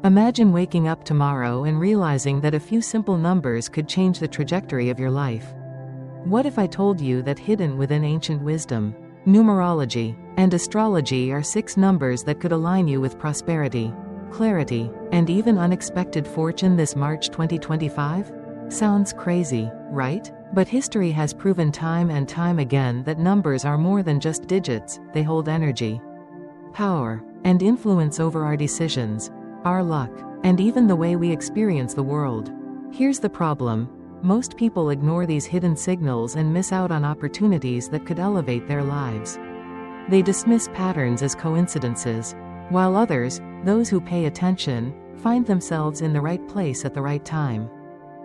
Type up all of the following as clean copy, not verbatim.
Imagine waking up tomorrow and realizing that a few simple numbers could change the trajectory of your life. What if I told you that hidden within ancient wisdom, numerology, and astrology are 6 numbers that could align you with prosperity, clarity, and even unexpected fortune this March 2025? Sounds crazy, right? But history has proven time and time again that numbers are more than just digits. They hold energy, power, and influence over our decisions, our luck, and even the way we experience the world. Here's the problem. Most people ignore these hidden signals and miss out on opportunities that could elevate their lives. They dismiss patterns as coincidences, while others, those who pay attention, find themselves in the right place at the right time,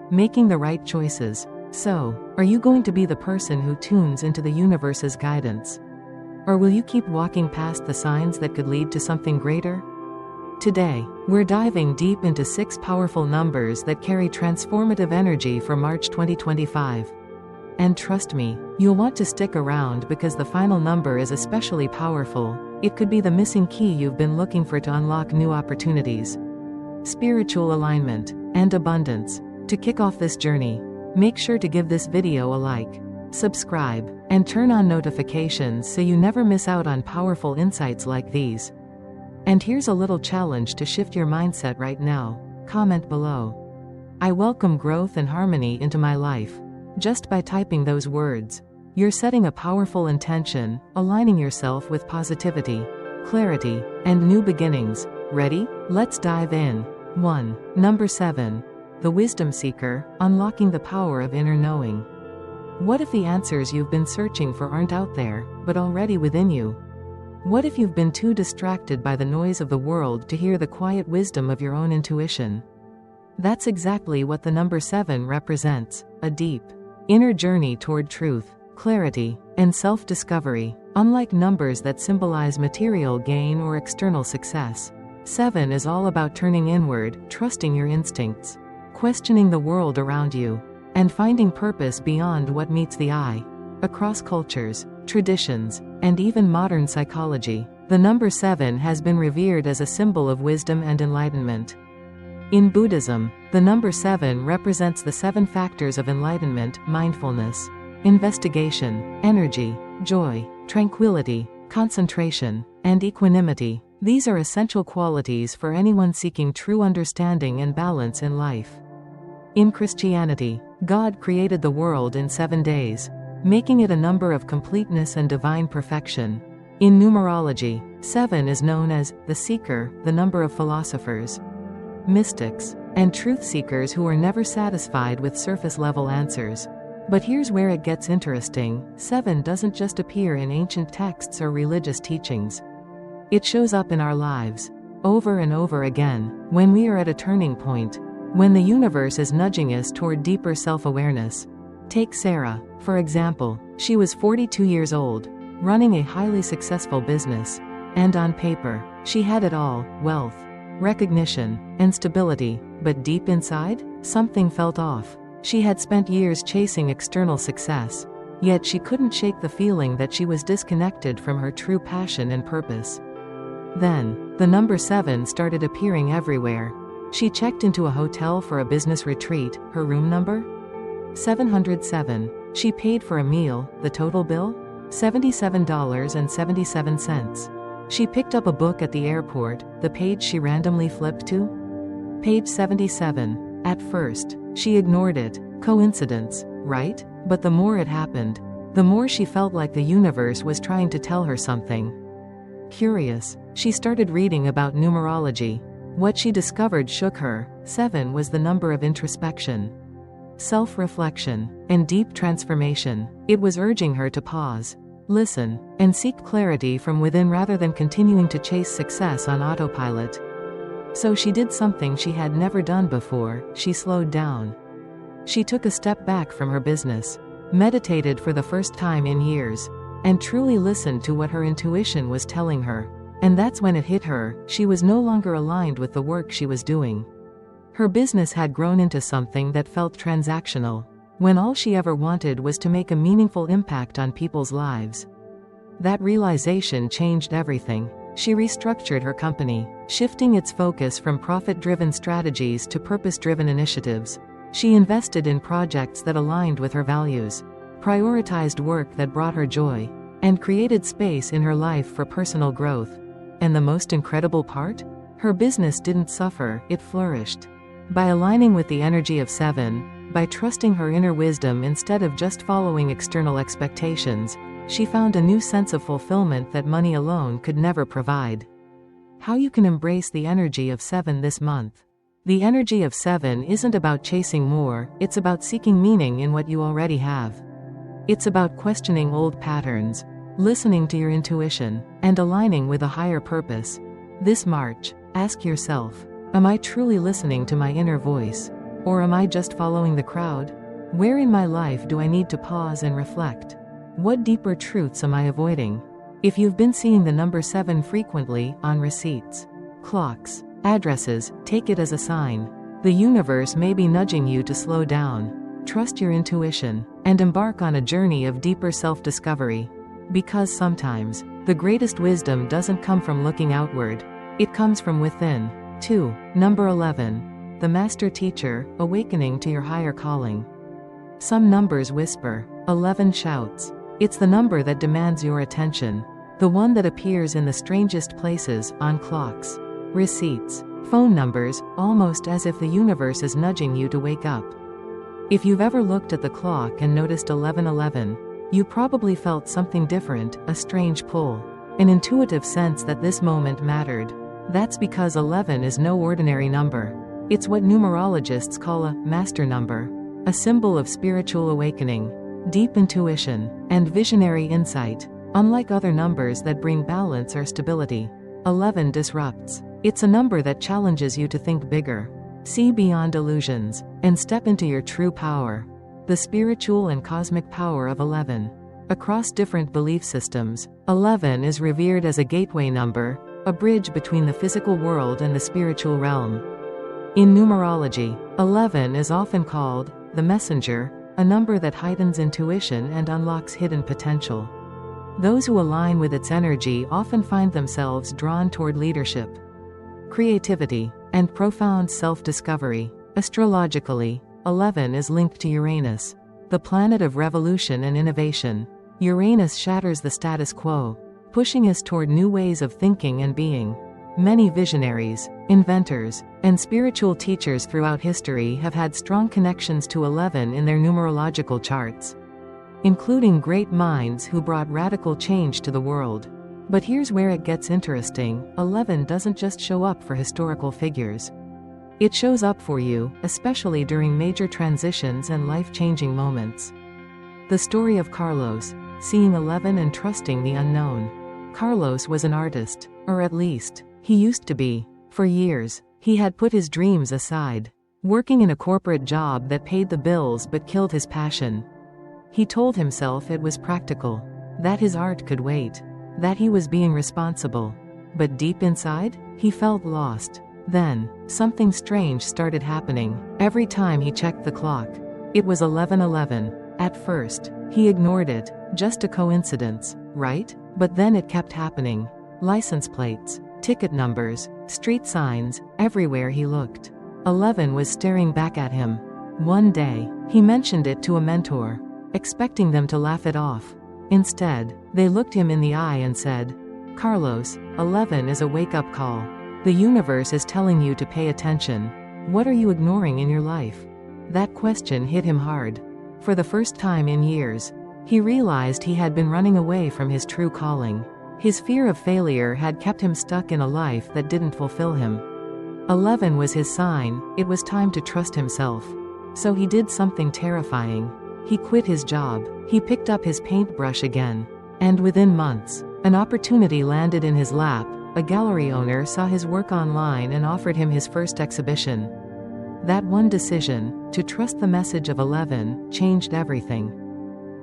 making the right choices. So, are you going to be the person who tunes into the universe's guidance? Or will you keep walking past the signs that could lead to something greater? Today, we're diving deep into 6 powerful numbers that carry transformative energy for March 2025. And trust me, you'll want to stick around because the final number is especially powerful. It could be the missing key you've been looking for to unlock new opportunities, spiritual alignment, and abundance. To kick off this journey, make sure to give this video a like, subscribe, and turn on notifications so you never miss out on powerful insights like these. And here's a little challenge to shift your mindset right now. Comment below. I welcome growth and harmony into my life. Just by typing those words, you're setting a powerful intention, aligning yourself with positivity, clarity, and new beginnings. Ready? Let's dive in. 1. Number 7. The Wisdom Seeker, unlocking the power of inner knowing. What if the answers you've been searching for aren't out there, but already within you? What if you've been too distracted by the noise of the world to hear the quiet wisdom of your own intuition? That's exactly what the number 7 represents, a deep, inner journey toward truth, clarity, and self-discovery. Unlike numbers that symbolize material gain or external success, 7 is all about turning inward, trusting your instincts, questioning the world around you, and finding purpose beyond what meets the eye. Across cultures, traditions, and even modern psychology, the number 7 has been revered as a symbol of wisdom and enlightenment. In Buddhism, the number 7 represents the 7 factors of enlightenment: mindfulness, investigation, energy, joy, tranquility, concentration, and equanimity. These are essential qualities for anyone seeking true understanding and balance in life. In Christianity, God created the world in 7 days, making it a number of completeness and divine perfection. In numerology, 7 is known as the Seeker, the number of philosophers, mystics, and truth seekers who are never satisfied with surface-level answers. But here's where it gets interesting. 7 doesn't just appear in ancient texts or religious teachings. It shows up in our lives, over and over again, when we are at a turning point, when the universe is nudging us toward deeper self-awareness. Take Sarah, for example. She was 42 years old, running a highly successful business, and on paper, she had it all: wealth, recognition, and stability. But deep inside, something felt off. She had spent years chasing external success, yet she couldn't shake the feeling that she was disconnected from her true passion and purpose. Then, the number 7 started appearing everywhere. She checked into a hotel for a business retreat. Her room number? 707. She paid for a meal. The total bill? $77.77. She picked up a book at the airport. The page she randomly flipped to? Page 77. At first, she ignored it. Coincidence, right? But the more it happened, the more she felt like the universe was trying to tell her something. Curious, she started reading about numerology. What she discovered shook her. 7 was the number of introspection, self-reflection, and deep transformation. It was urging her to pause, listen, and seek clarity from within rather than continuing to chase success on autopilot. So she did something she had never done before. She slowed down. She took a step back from her business, meditated for the first time in years, and truly listened to what her intuition was telling her. And that's when it hit her. She was no longer aligned with the work she was doing. Her business had grown into something that felt transactional, when all she ever wanted was to make a meaningful impact on people's lives. That realization changed everything. She restructured her company, shifting its focus from profit-driven strategies to purpose-driven initiatives. She invested in projects that aligned with her values, prioritized work that brought her joy, and created space in her life for personal growth. And the most incredible part? Her business didn't suffer, it flourished. By aligning with the energy of 7, by trusting her inner wisdom instead of just following external expectations, she found a new sense of fulfillment that money alone could never provide. How you can embrace the energy of 7 this month. The energy of 7 isn't about chasing more, it's about seeking meaning in what you already have. It's about questioning old patterns, listening to your intuition, and aligning with a higher purpose. This March, ask yourself, am I truly listening to my inner voice? Or am I just following the crowd? Where in my life do I need to pause and reflect? What deeper truths am I avoiding? If you've been seeing the number 7 frequently, on receipts, clocks, addresses, take it as a sign. The universe may be nudging you to slow down, trust your intuition, and embark on a journey of deeper self-discovery. Because sometimes, the greatest wisdom doesn't come from looking outward, it comes from within. 2. Number 11. The Master Teacher, awakening to your higher calling. Some numbers whisper, 11 shouts. It's the number that demands your attention, the one that appears in the strangest places, on clocks, receipts, phone numbers, almost as if the universe is nudging you to wake up. If you've ever looked at the clock and noticed 1111, you probably felt something different, a strange pull, an intuitive sense that this moment mattered. That's because 11 is no ordinary number. It's what numerologists call a master number, a symbol of spiritual awakening, deep intuition, and visionary insight. Unlike other numbers that bring balance or stability, 11 disrupts. It's a number that challenges you to think bigger, see beyond illusions, and step into your true power. The spiritual and cosmic power of 11. Across different belief systems, 11 is revered as a gateway number, a bridge between the physical world and the spiritual realm. In numerology, 11 is often called the messenger, a number that heightens intuition and unlocks hidden potential. Those who align with its energy often find themselves drawn toward leadership, creativity, and profound self-discovery. Astrologically, 11 is linked to Uranus, the planet of revolution and innovation. Uranus shatters the status quo, pushing us toward new ways of thinking and being. Many visionaries, inventors, and spiritual teachers throughout history have had strong connections to 11 in their numerological charts, including great minds who brought radical change to the world. But here's where it gets interesting, 11 doesn't just show up for historical figures. It shows up for you, especially during major transitions and life-changing moments. The story of Carlos, seeing 11 and trusting the unknown. Carlos was an artist, or at least, he used to be. For years, he had put his dreams aside, working in a corporate job that paid the bills but killed his passion. He told himself it was practical, that his art could wait, that he was being responsible. But deep inside, he felt lost. Then, something strange started happening. Every time he checked the clock, it was 11:11. At first, he ignored it, just a coincidence, right? But then it kept happening. License plates, ticket numbers, street signs, everywhere he looked, 11 was staring back at him. One day, he mentioned it to a mentor, expecting them to laugh it off. Instead, they looked him in the eye and said, "Carlos, 11 is a wake-up call. The universe is telling you to pay attention. What are you ignoring in your life?" That question hit him hard. For the first time in years, he realized he had been running away from his true calling. His fear of failure had kept him stuck in a life that didn't fulfill him. 11 was his sign, it was time to trust himself. So he did something terrifying. He quit his job, he picked up his paintbrush again. And within months, an opportunity landed in his lap. A gallery owner saw his work online and offered him his first exhibition. That one decision, to trust the message of 11, changed everything.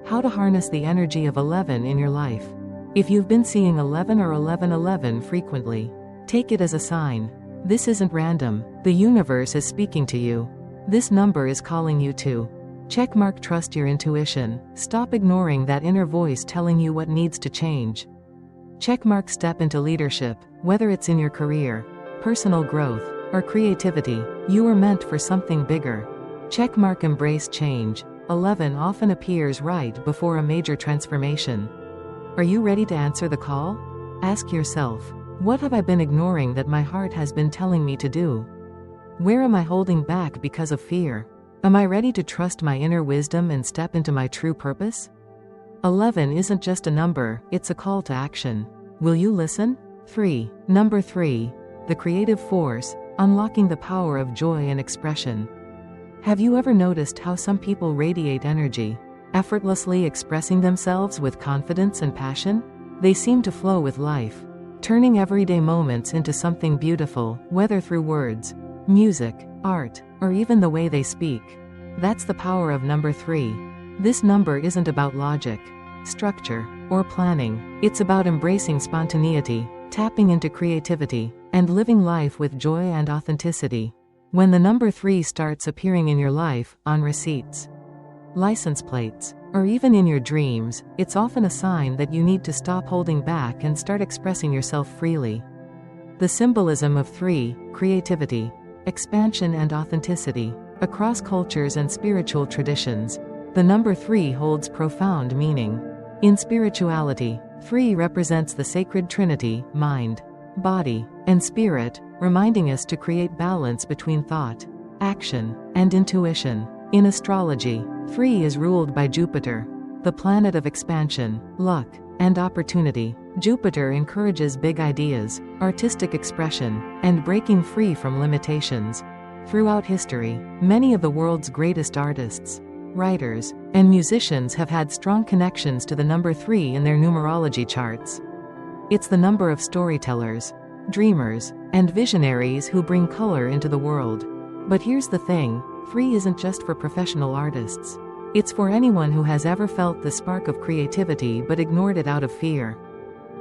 How to harness the energy of 11 in your life. If you've been seeing 11 or 1111 frequently, take it as a sign. This isn't random, the universe is speaking to you. This number is calling you to checkmark trust your intuition, stop ignoring that inner voice telling you what needs to change. Checkmark. Step into leadership, whether it's in your career, personal growth, or creativity. You are meant for something bigger. Checkmark. Embrace change. 11 often appears right before a major transformation. Are you ready to answer the call? Ask yourself, what have I been ignoring that my heart has been telling me to do? Where am I holding back because of fear? Am I ready to trust my inner wisdom and step into my true purpose? 11 isn't just a number, it's a call to action. Will you listen? 3. Number 3. The creative force, unlocking the power of joy and expression. Have you ever noticed how some people radiate energy, effortlessly expressing themselves with confidence and passion? They seem to flow with life, turning everyday moments into something beautiful, whether through words, music, art, or even the way they speak. That's the power of number 3. This number isn't about logic, structure, or planning. It's about embracing spontaneity, tapping into creativity, and living life with joy and authenticity. When the number 3 starts appearing in your life, on receipts, license plates, or even in your dreams, it's often a sign that you need to stop holding back and start expressing yourself freely. The symbolism of 3, creativity, expansion and authenticity. Across cultures and spiritual traditions, the number 3 holds profound meaning. In spirituality, 3 represents the sacred trinity, mind, body, and spirit, reminding us to create balance between thought, action, and intuition. In astrology, 3 is ruled by Jupiter, the planet of expansion, luck, and opportunity. Jupiter encourages big ideas, artistic expression, and breaking free from limitations. Throughout history, many of the world's greatest artists, writers, and musicians have had strong connections to the number 3 in their numerology charts. It's the number of storytellers, dreamers, and visionaries who bring color into the world. But here's the thing, 3 isn't just for professional artists. It's for anyone who has ever felt the spark of creativity but ignored it out of fear,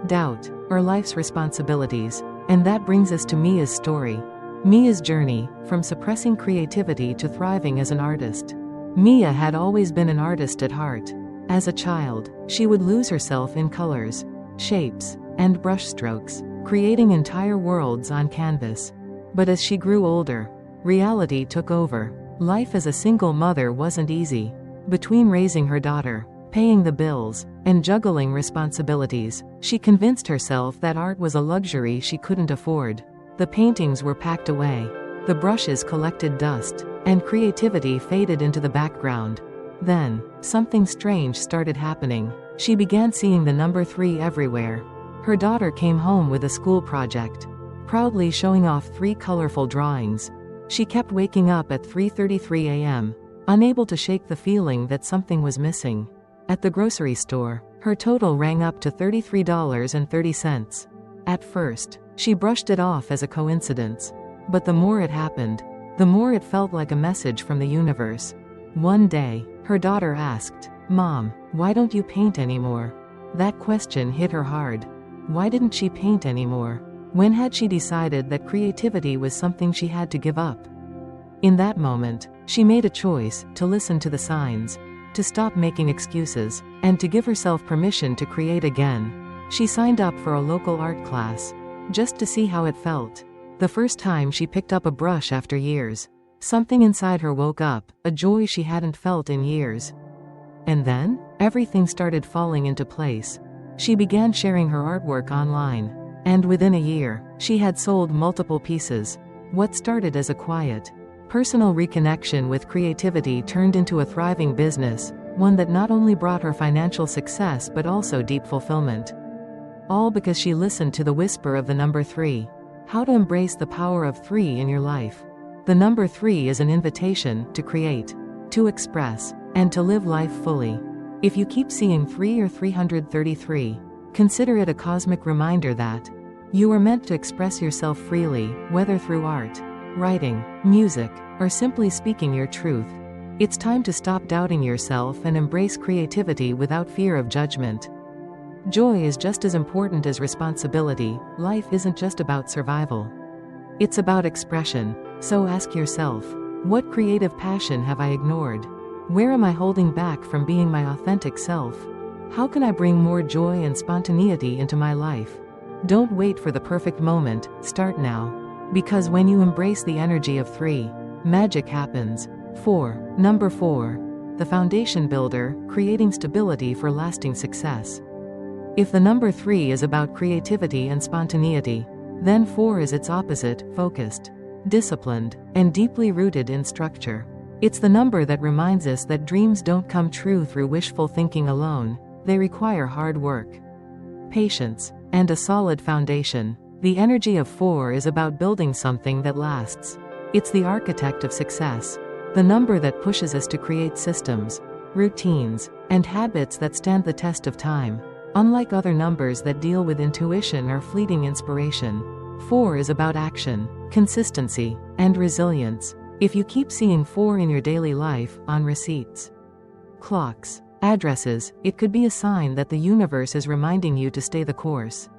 doubt, or life's responsibilities. And that brings us to Mia's story. Mia's journey, from suppressing creativity to thriving as an artist. Mia had always been an artist at heart. As a child, she would lose herself in colors, shapes, and brushstrokes, creating entire worlds on canvas. But as she grew older, reality took over. Life as a single mother wasn't easy. Between raising her daughter, paying the bills, and juggling responsibilities, she convinced herself that art was a luxury she couldn't afford. The paintings were packed away, the brushes collected dust, and creativity faded into the background. Then, something strange started happening. She began seeing the number 3 everywhere. Her daughter came home with a school project, proudly showing off 3 colorful drawings. She kept waking up at 3:33 a.m., unable to shake the feeling that something was missing. At the grocery store, her total rang up to $33.30. At first, she brushed it off as a coincidence. But the more it happened, the more it felt like a message from the universe. One day, her daughter asked, "Mom, why don't you paint anymore?" That question hit her hard. Why didn't she paint anymore? When had she decided that creativity was something she had to give up? In that moment, she made a choice to listen to the signs, to stop making excuses, and to give herself permission to create again. She signed up for a local art class, just to see how it felt. The first time she picked up a brush after years, something inside her woke up, a joy she hadn't felt in years. And then, everything started falling into place. She began sharing her artwork online, and within a year, she had sold multiple pieces. What started as a quiet, personal reconnection with creativity turned into a thriving business, one that not only brought her financial success but also deep fulfillment. All because she listened to the whisper of the number 3. How to embrace the power of 3 in your life. The number 3 is an invitation to create, to express, and to live life fully. If you keep seeing 3 or 333, consider it a cosmic reminder that you are meant to express yourself freely, whether through art, writing, music, or simply speaking your truth. It's time to stop doubting yourself and embrace creativity without fear of judgment. Joy is just as important as responsibility. Life isn't just about survival. It's about expression. So ask yourself, what creative passion have I ignored? Where am I holding back from being my authentic self? How can I bring more joy and spontaneity into my life? Don't wait for the perfect moment, start now. Because when you embrace the energy of 3, magic happens. 4. Number 4. The foundation builder, creating stability for lasting success. If the number 3 is about creativity and spontaneity, then 4 is its opposite, focused, disciplined, and deeply rooted in structure. It's the number that reminds us that dreams don't come true through wishful thinking alone, they require hard work, patience, and a solid foundation. The energy of 4 is about building something that lasts. It's the architect of success, the number that pushes us to create systems, routines, and habits that stand the test of time. Unlike other numbers that deal with intuition or fleeting inspiration, 4 is about action, consistency, and resilience. If you keep seeing 4 in your daily life, on receipts, clocks, addresses, it could be a sign that the universe is reminding you to stay the course.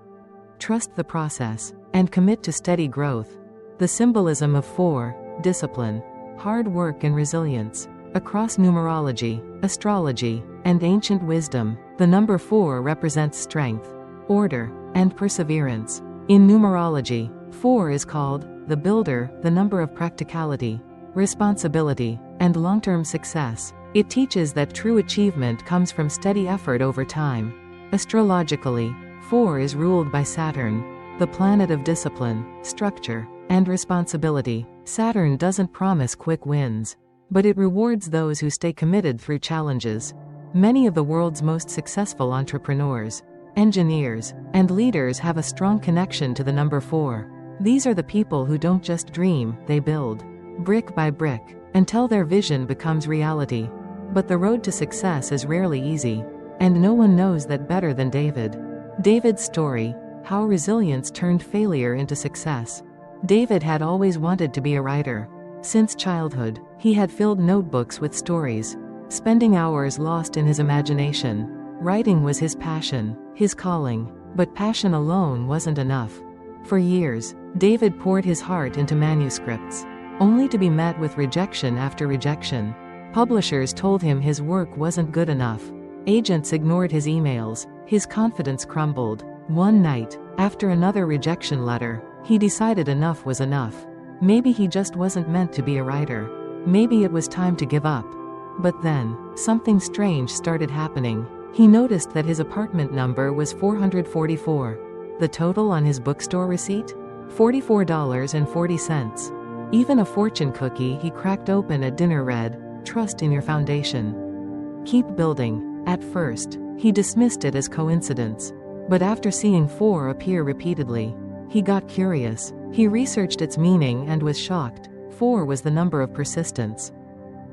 Trust the process, and commit to steady growth. The symbolism of 4, discipline, hard work and resilience. Across numerology, astrology, and ancient wisdom, the number 4 represents strength, order, and perseverance. In numerology, 4 is called the builder, the number of practicality, responsibility, and long-term success. It teaches that true achievement comes from steady effort over time. Astrologically, 4 is ruled by Saturn, the planet of discipline, structure, and responsibility. Saturn doesn't promise quick wins, but it rewards those who stay committed through challenges. Many of the world's most successful entrepreneurs, engineers, and leaders have a strong connection to the number 4. These are the people who don't just dream, they build, brick by brick, until their vision becomes reality. But the road to success is rarely easy, and no one knows that better than David. David's story, how resilience turned failure into success. David had always wanted to be a writer. Since childhood, he had filled notebooks with stories, spending hours lost in his imagination. Writing was his passion, his calling, but passion alone wasn't enough. For years, David poured his heart into manuscripts, only to be met with rejection after rejection. Publishers told him his work wasn't good enough. Agents ignored his emails, his confidence crumbled. One night, after another rejection letter, he decided enough was enough. Maybe he just wasn't meant to be a writer. Maybe it was time to give up. But then, something strange started happening. He noticed that his apartment number was 444. The total on his bookstore receipt? $44.40. Even a fortune cookie he cracked open at dinner read, "Trust in your foundation. Keep building." At first, he dismissed it as coincidence. But after seeing 4 appear repeatedly, he got curious. He researched its meaning and was shocked. 4 was the number of persistence,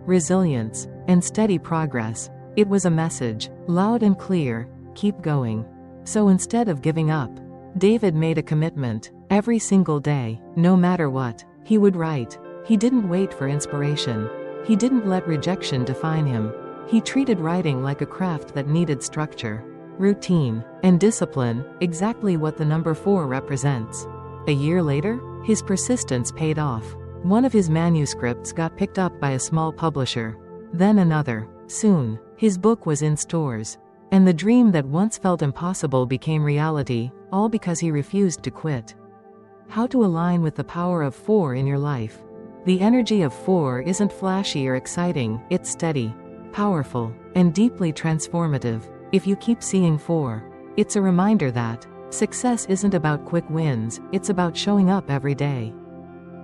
resilience, and steady progress. It was a message, loud and clear, keep going. So instead of giving up, David made a commitment. Every single day, no matter what, he would write. He didn't wait for inspiration. He didn't let rejection define him. He treated writing like a craft that needed structure, routine, and discipline, exactly what the number 4 represents. A year later, his persistence paid off. One of his manuscripts got picked up by a small publisher. Then another. Soon, his book was in stores. And the dream that once felt impossible became reality, all because he refused to quit. How to align with the power of 4 in your life. The energy of 4 isn't flashy or exciting, it's steady, powerful, and deeply transformative. If you keep seeing 4, it's a reminder that success isn't about quick wins, it's about showing up every day.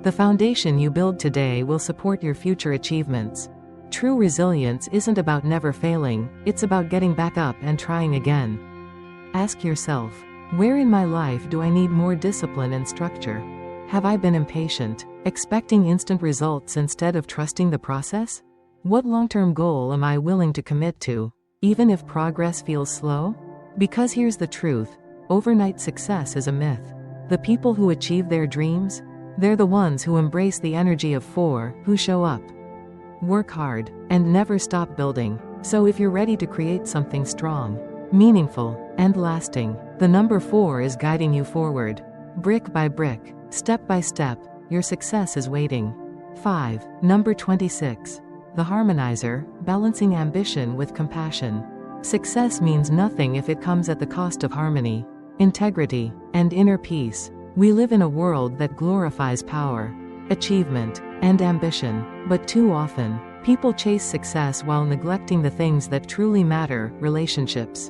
The foundation you build today will support your future achievements. True resilience isn't about never failing, it's about getting back up and trying again. Ask yourself, where in my life do I need more discipline and structure? Have I been impatient, expecting instant results instead of trusting the process? What long-term goal am I willing to commit to, even if progress feels slow? Because here's the truth, overnight success is a myth. The people who achieve their dreams, they're the ones who embrace the energy of 4, who show up, work hard, and never stop building. So if you're ready to create something strong, meaningful, and lasting, the number 4 is guiding you forward. Brick by brick, step by step, your success is waiting. 5. Number 26. The Harmonizer, balancing ambition with compassion. Success means nothing if it comes at the cost of harmony, integrity, and inner peace. We live in a world that glorifies power, achievement, and ambition, but too often, people chase success while neglecting the things that truly matter: relationships,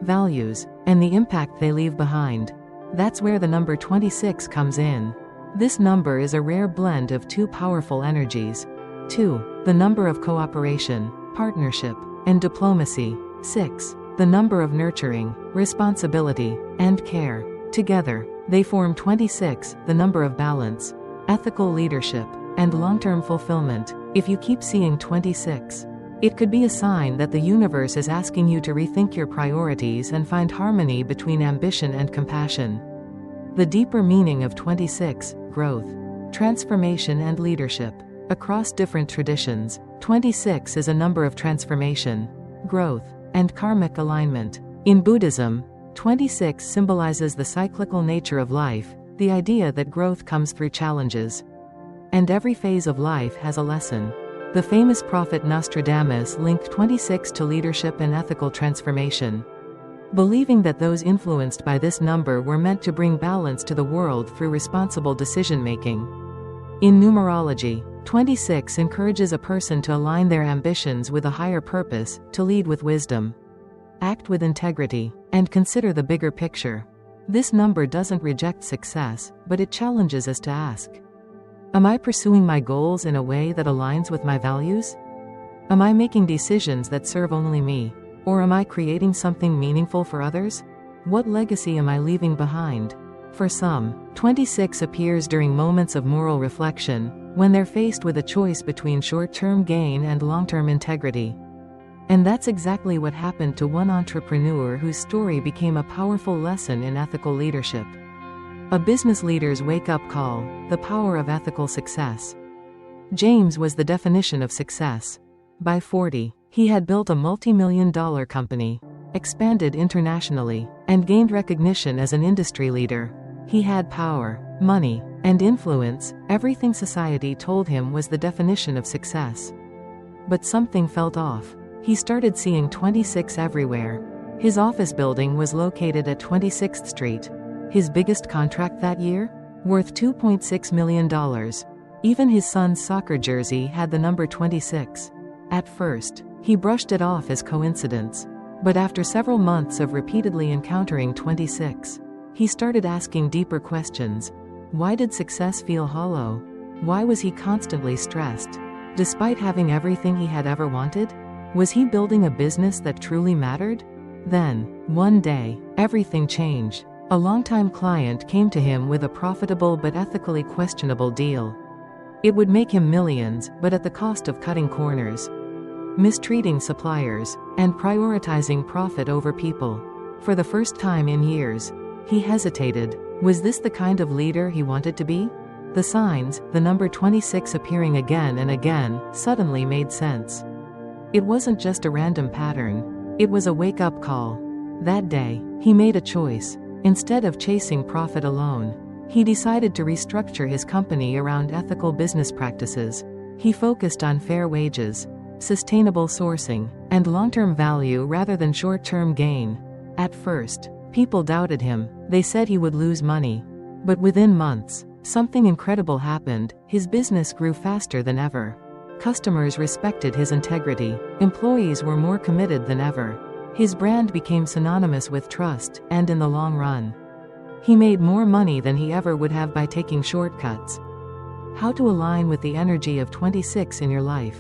values, and the impact they leave behind. That's where the number 26 comes in. This number is a rare blend of two powerful energies. 2. The number of cooperation, partnership, and diplomacy. 6. The number of nurturing, responsibility, and care. Together, they form 26, the number of balance, ethical leadership, and long-term fulfillment. If you keep seeing 26, it could be a sign that the universe is asking you to rethink your priorities and find harmony between ambition and compassion. The deeper meaning of 26, growth, transformation, and leadership. Across different traditions, 26 is a number of transformation, growth, and karmic alignment. In Buddhism, 26 symbolizes the cyclical nature of life, the idea that growth comes through challenges. And every phase of life has a lesson. The famous prophet Nostradamus linked 26 to leadership and ethical transformation, believing that those influenced by this number were meant to bring balance to the world through responsible decision-making. In numerology, 26 encourages a person to align their ambitions with a higher purpose, to lead with wisdom, act with integrity, and consider the bigger picture. This number doesn't reject success, but it challenges us to ask, am I pursuing my goals in a way that aligns with my values? Am I making decisions that serve only me? Or am I creating something meaningful for others? What legacy am I leaving behind? For some, 26 appears during moments of moral reflection, when they're faced with a choice between short-term gain and long-term integrity. And that's exactly what happened to one entrepreneur whose story became a powerful lesson in ethical leadership. A business leader's wake-up call: the power of ethical success. James was the definition of success. By 40, he had built a multi-million-dollar company, expanded internationally, and gained recognition as an industry leader. He had power, money, and influence, everything society told him was the definition of success. But something felt off. He started seeing 26 everywhere. His office building was located at 26th Street. His biggest contract that year? Worth $2.6 million. Even his son's soccer jersey had the number 26. At first, he brushed it off as coincidence. But after several months of repeatedly encountering 26, he started asking deeper questions. Why did success feel hollow? Why was he constantly stressed, despite having everything he had ever wanted? Was he building a business that truly mattered? Then, one day, everything changed. A longtime client came to him with a profitable but ethically questionable deal. It would make him millions, but at the cost of cutting corners, mistreating suppliers, and prioritizing profit over people. For the first time in years, he hesitated. Was this the kind of leader he wanted to be? The signs, the number 26 appearing again and again, suddenly made sense. It wasn't just a random pattern. It was a wake-up call. That day, he made a choice. Instead of chasing profit alone, he decided to restructure his company around ethical business practices. He focused on fair wages, sustainable sourcing, and long-term value rather than short-term gain. At first, people doubted him. They said he would lose money. But within months, something incredible happened. His business grew faster than ever. Customers respected his integrity. Employees were more committed than ever. His brand became synonymous with trust, and in the long run, he made more money than he ever would have by taking shortcuts. How to align with the energy of 26 in your life.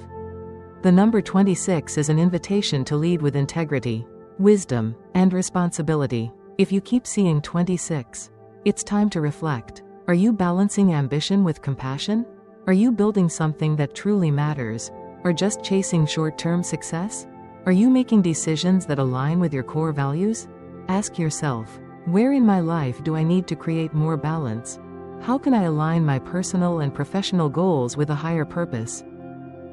The number 26 is an invitation to lead with integrity, wisdom, and responsibility. If you keep seeing 26, it's time to reflect. Are you balancing ambition with compassion? Are you building something that truly matters, or just chasing short-term success? Are you making decisions that align with your core values? Ask yourself, where in my life do I need to create more balance? How can I align my personal and professional goals with a higher purpose?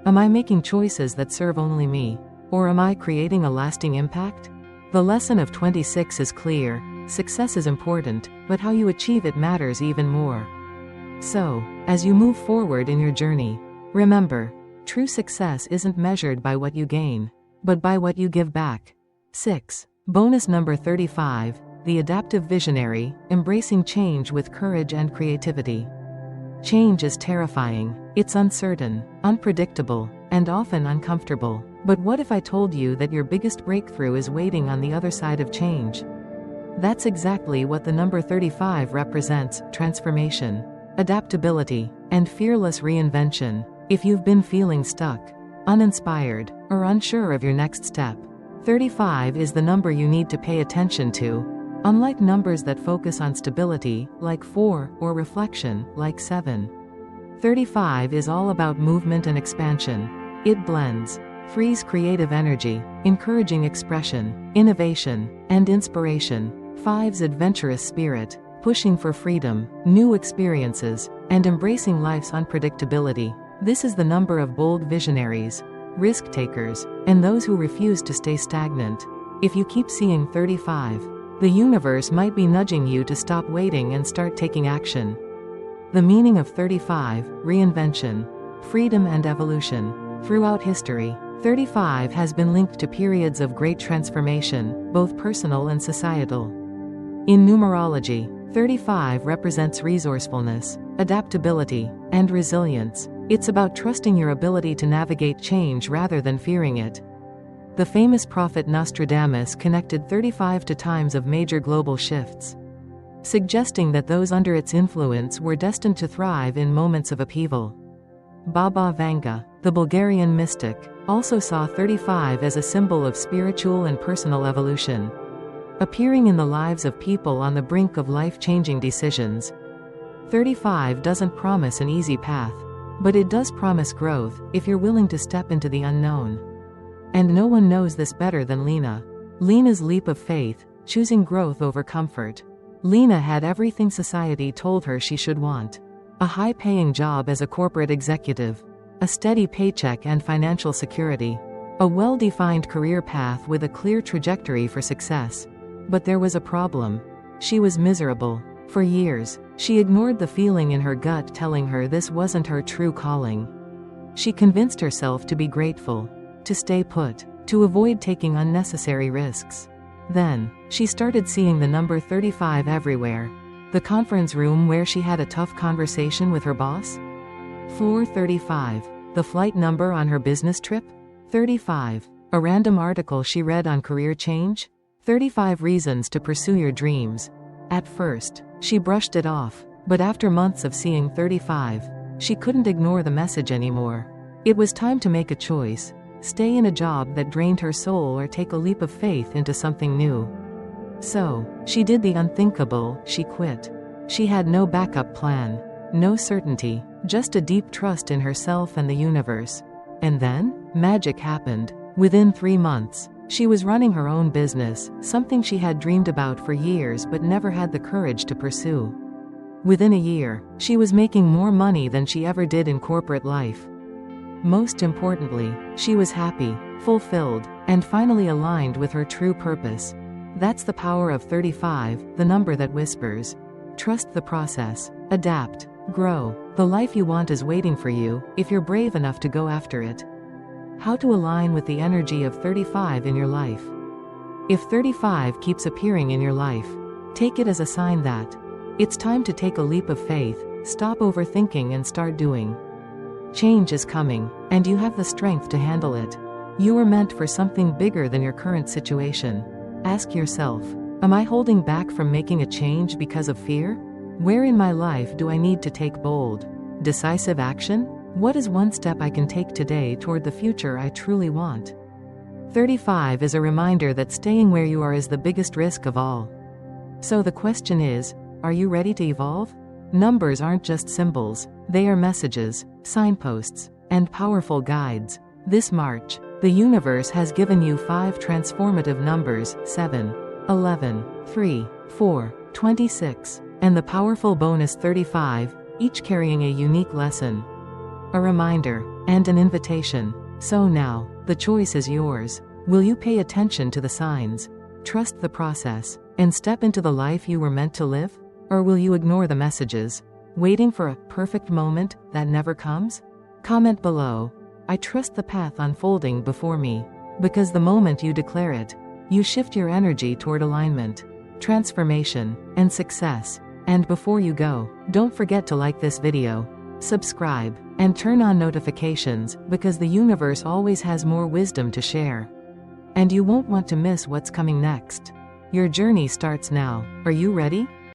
Am I making choices that serve only me, or am I creating a lasting impact? The lesson of 26 is clear. Success is important, but how you achieve it matters even more. So, as you move forward in your journey, remember, true success isn't measured by what you gain, but by what you give back. 6. Bonus number 35, the adaptive visionary, embracing change with courage and creativity. Change is terrifying. It's uncertain, unpredictable, and often uncomfortable. But what if I told you that your biggest breakthrough is waiting on the other side of change? That's exactly what the number 35 represents: transformation, adaptability, and fearless reinvention. If you've been feeling stuck, uninspired, or unsure of your next step, 35 is the number you need to pay attention to. Unlike numbers that focus on stability, like 4, or reflection, like 7, 35 is all about movement and expansion. It blends, frees creative energy, encouraging expression, innovation, and inspiration. 5's adventurous spirit, pushing for freedom, new experiences, and embracing life's unpredictability. This is the number of bold visionaries, risk takers, and those who refuse to stay stagnant. If you keep seeing 35, the universe might be nudging you to stop waiting and start taking action. The meaning of 35, reinvention, freedom and evolution. Throughout history, 35 has been linked to periods of great transformation, both personal and societal. In numerology, 35 represents resourcefulness, adaptability, and resilience. It's about trusting your ability to navigate change rather than fearing it. The famous prophet Nostradamus connected 35 to times of major global shifts, suggesting that those under its influence were destined to thrive in moments of upheaval. Baba Vanga, the Bulgarian mystic, also saw 35 as a symbol of spiritual and personal evolution. Appearing in the lives of people on the brink of life-changing decisions, 35 doesn't promise an easy path, but it does promise growth if you're willing to step into the unknown. And no one knows this better than Lena. Lena's leap of faith, choosing growth over comfort. Lena had everything society told her she should want: a high-paying job as a corporate executive, a steady paycheck and financial security, a well-defined career path with a clear trajectory for success. But there was a problem. She was miserable. For years, she ignored the feeling in her gut telling her this wasn't her true calling. She convinced herself to be grateful, to stay put, to avoid taking unnecessary risks. Then, she started seeing the number 35 everywhere. The conference room where she had a tough conversation with her boss? Floor 35. The flight number on her business trip? 35. A random article she read on career change? 35 reasons to pursue your dreams. At first, she brushed it off, but after months of seeing 35, she couldn't ignore the message anymore. It was time to make a choice: stay in a job that drained her soul or take a leap of faith into something new. So, she did the unthinkable: she quit. She had no backup plan, no certainty, just a deep trust in herself and the universe. And then, magic happened. Within 3 months, she was running her own business, something she had dreamed about for years but never had the courage to pursue. Within a year, she was making more money than she ever did in corporate life. Most importantly, she was happy, fulfilled, and finally aligned with her true purpose. That's the power of 35, the number that whispers: trust the process, adapt, grow. The life you want is waiting for you, if you're brave enough to go after it. How to align with the energy of 35 in your life. If 35 keeps appearing in your life, take it as a sign that it's time to take a leap of faith, stop overthinking and start doing. Change is coming, and you have the strength to handle it. You are meant for something bigger than your current situation. Ask yourself, am I holding back from making a change because of fear? Where in my life do I need to take bold, decisive action? What is one step I can take today toward the future I truly want? 35 is a reminder that staying where you are is the biggest risk of all. So the question is, are you ready to evolve? Numbers aren't just symbols, they are messages, signposts, and powerful guides. This March, the universe has given you 5 transformative numbers: 7, 11, 3, 4, 26, and the powerful bonus 35, each carrying a unique lesson, a reminder, and an invitation. So now, the choice is yours. Will you pay attention to the signs, trust the process, and step into the life you were meant to live? Or will you ignore the messages, waiting for a perfect moment that never comes? Comment below: I trust the path unfolding before me, because the moment you declare it, You shift your energy toward alignment, transformation, and success. And before you go, don't forget to like this video, subscribe, and turn on notifications, because the universe always has more wisdom to share. And you won't want to miss what's coming next. Your journey starts now. Are you ready?